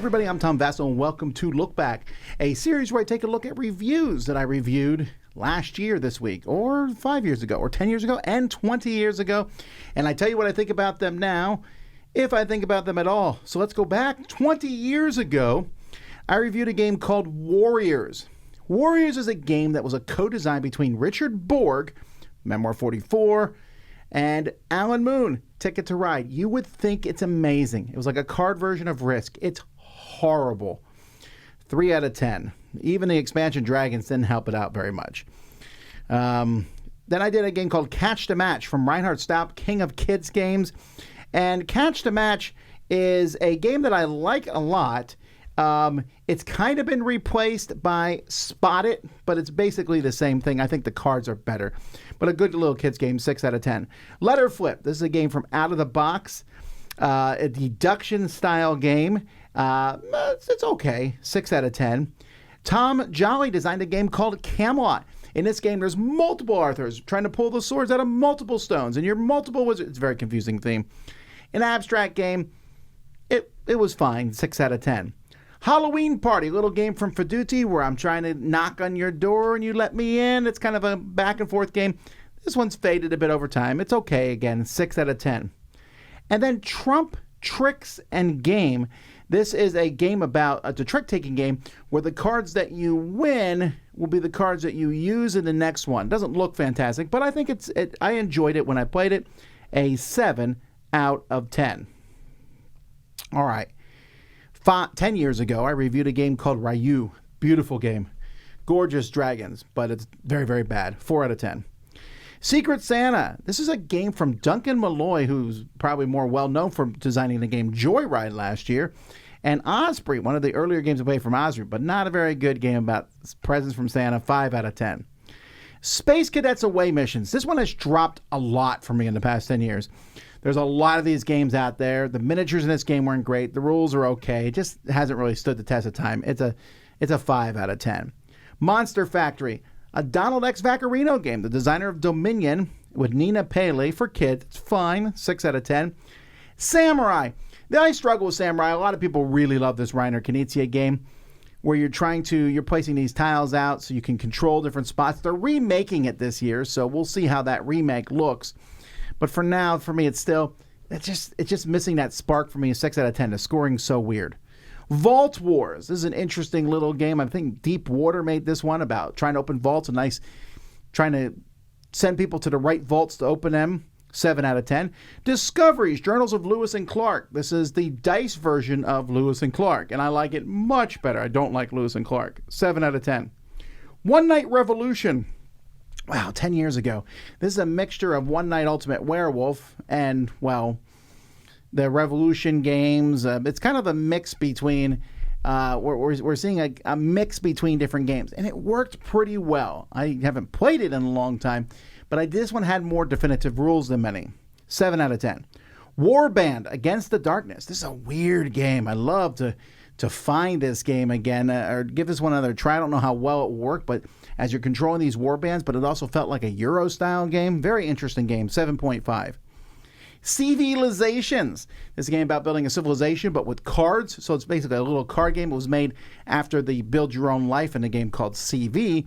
everybody, I'm Tom Vasel, and welcome to Look Back, a series where I take a look at reviews that I reviewed last year this week, or 5 years ago, or 10 years ago, and 20 years ago. And I tell you what I think about them now, if I think about them at all. So let's go back. 20 years ago, I reviewed a game called Warriors. Warriors is a game that was a co-design between Richard Borg, Memoir 44, and Alan Moon, Ticket to Ride. You would think it's amazing. It was like a card version of Risk. It's horrible. 3 out of 10. Even the expansion Dragons didn't help it out very much. Then I did a game called Catch the Match from Reinhard Staup, King of Kids Games. And Catch the Match is a game that I like a lot. It's kind of been replaced by Spot It, but it's basically the same thing. I think the cards are better. But a good little kids game, 6 out of 10. Letter Flip. This is a game from Out of the Box, a deduction style game. It's okay, 6 out of 10. Tom Jolly designed a game called Camelot. In this game, there's multiple Arthurs trying to pull the swords out of multiple stones, and you're multiple wizards. It's a very confusing theme. An abstract game, it was fine, 6 out of 10. Halloween Party, a little game from Fiduti where I'm trying to knock on your door and you let me in. It's kind of a back and forth game. This one's faded a bit over time. It's okay again, 6 out of 10. And then Trump, Tricks, and Game. This is a game about a trick-taking game where the cards that you win will be the cards that you use in the next one. Doesn't look fantastic, but I think I enjoyed it when I played it. A 7 out of 10. All right. 10 years ago, I reviewed a game called Ryu. Beautiful game. Gorgeous dragons, but it's very, very bad. 4 out of 10. Secret Santa. This is a game from Duncan Malloy, who's probably more well-known for designing the game Joyride last year. And Osprey, one of the earlier games I played from Osprey, but not a very good game about presents from Santa. 5 out of 10. Space Cadets Away Missions. This one has dropped a lot for me in the past 10 years. There's a lot of these games out there. The miniatures in this game weren't great. The rules are okay. It just hasn't really stood the test of time. It's a 5 out of 10. Monster Factory, a Donald X. Vaccarino game. The designer of Dominion with Nina Paley for kids. It's fine. 6 out of 10. Samurai. I struggle with Samurai. A lot of people really love this Reiner Knizia game where you're placing these tiles out so you can control different spots. They're remaking it this year, so we'll see how that remake looks. But for now, for me, it's just missing that spark for me. 6 out of 10. The scoring's so weird. Vault Wars. This is an interesting little game. I think Deep Water made this one about trying to open vaults. Trying to send people to the right vaults to open them. 7 out of 10. Discoveries. Journals of Lewis and Clark. This is the dice version of Lewis and Clark, and I like it much better. I don't like Lewis and Clark. 7 out of 10. One Night Revolution. Wow, 10 years ago. This is a mixture of One Night Ultimate Werewolf and, well, the Revolution games. It's kind of a mix between, we're seeing a mix between different games. And it worked pretty well. I haven't played it in a long time, but this one had more definitive rules than many. 7 out of 10. Warband Against the Darkness. This is a weird game. I love to find this game again or give this one another try. I don't know how well it worked, but as you're controlling these war bands, but it also felt like a Euro-style game. Very interesting game, 7.5. Civilizations. This is a game about building a civilization, but with cards. So it's basically a little card game. It was made after the Build Your Own Life in a game called CV.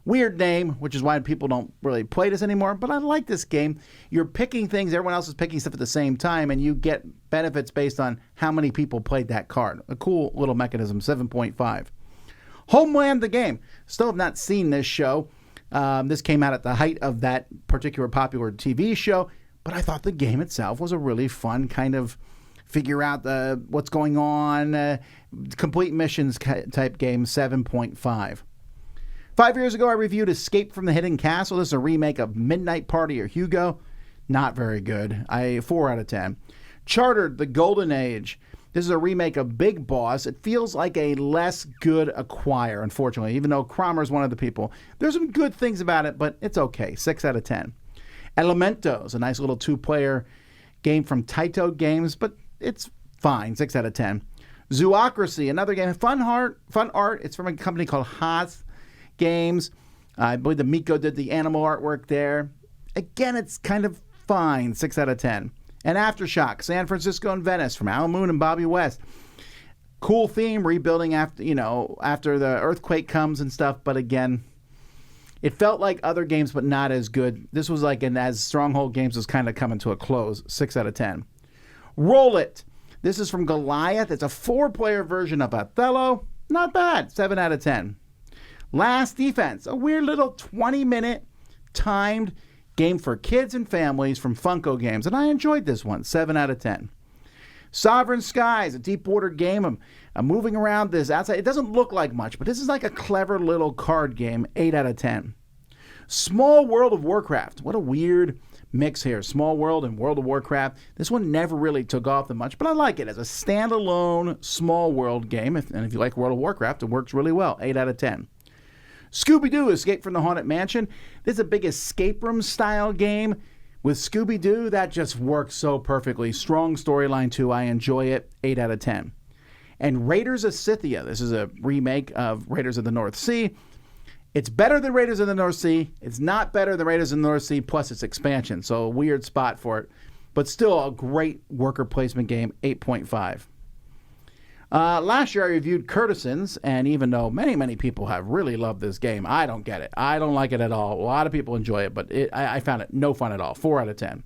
Weird name, which is why people don't really play this anymore, but I like this game. You're picking things, everyone else is picking stuff at the same time, and you get benefits based on how many people played that card. A cool little mechanism, 7.5. Homeland the game. Still have not seen this show. This came out at the height of that particular popular TV show, but I thought the game itself was a really fun kind of figure out what's going on, complete missions type game, 7.5. 5 years ago, I reviewed Escape from the Hidden Castle. This is a remake of Midnight Party or Hugo. Not very good. 4 out of 10. Chartered, The Golden Age. This is a remake of Big Boss. It feels like a less good Acquire, unfortunately, even though Cromer's one of the people. There's some good things about it, but it's okay. 6 out of 10. Elementos, a nice little two-player game from Taito Games, but it's fine. 6 out of 10. Zoocracy, another game. Fun art. It's from a company called Haas Games. I believe the Miko did the animal artwork there. Again, it's kind of fine. 6 out of 10. And Aftershock, San Francisco and Venice from Alan Moon and Bobby West. Cool theme, rebuilding after the earthquake comes and stuff. But again, it felt like other games, but not as good. This was like as Stronghold Games was kind of coming to a close. 6 out of 10. Roll It. This is from Goliath. It's a 4-player version of Othello. Not bad. 7 out of 10. Last Defense. A weird little 20-minute timed game for kids and families from Funko Games. And I enjoyed this one. 7 out of 10. Sovereign Skies, a deep water game. I'm moving around this outside. It doesn't look like much, but this is like a clever little card game. 8 out of 10. Small World of Warcraft. What a weird mix here. Small World and World of Warcraft. This one never really took off that much, but I like it as a standalone small world game. And if you like World of Warcraft, it works really well. 8 out of 10. Scooby-Doo, Escape from the Haunted Mansion. This is a big escape room style game. With Scooby-Doo, that just works so perfectly. Strong storyline, too. I enjoy it. 8 out of 10. And Raiders of Scythia. This is a remake of Raiders of the North Sea. It's better than Raiders of the North Sea. It's not better than Raiders of the North Sea, plus its expansion. So a weird spot for it. But still a great worker placement game. 8.5. Last year I reviewed Courtesans, and even though many people have really loved this game, I don't get it. I don't like it at all. A lot of people enjoy it, but I found it no fun at all. 4 out of 10.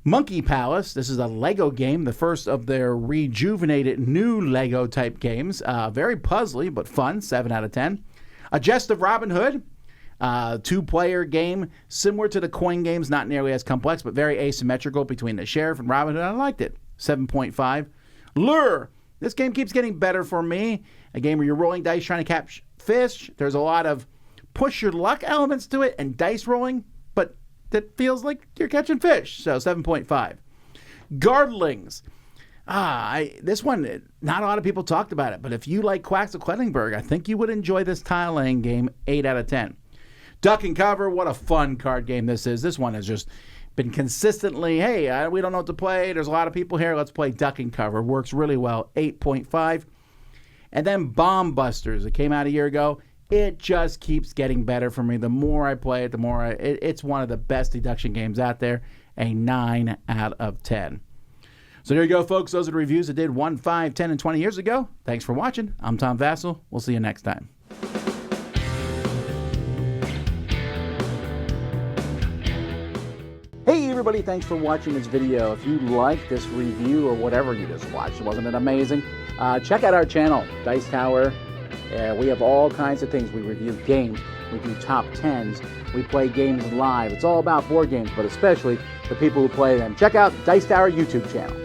Monkey Palace. This is a Lego game, the first of their rejuvenated new Lego type games. Very puzzly, but fun. 7 out of 10. A Jest of Robin Hood. 2-player game, similar to the coin games, not nearly as complex, but very asymmetrical between the sheriff and Robin Hood. I liked it. 7.5. Lure. This game keeps getting better for me. A game where you're rolling dice trying to catch fish. There's a lot of push your luck elements to it and dice rolling, but that feels like you're catching fish. So 7.5. Gardlings. This one, not a lot of people talked about it, but if you like Quacks of Quedlinburg, I think you would enjoy this tile laying game. 8 out of 10. Duck and Cover. What a fun card game this is. This one has just been consistently, hey, we don't know what to play. There's a lot of people here. Let's play Duck and Cover. Works really well. 8.5. And then Bomb Busters. It came out a year ago. It just keeps getting better for me. The more I play it, the more it's one of the best deduction games out there. A 9 out of 10. So there you go, folks. Those are the reviews I did 1, 5, 10, and 20 years ago. Thanks for watching. I'm Tom Vasel. We'll see you next time. Hey everybody, thanks for watching this video. If you like this review or whatever you just watched, wasn't it amazing? Check out our channel, Dice Tower. We have all kinds of things. We review games, we do top 10s, we play games live. It's all about board games, but especially the people who play them. Check out Dice Tower YouTube channel.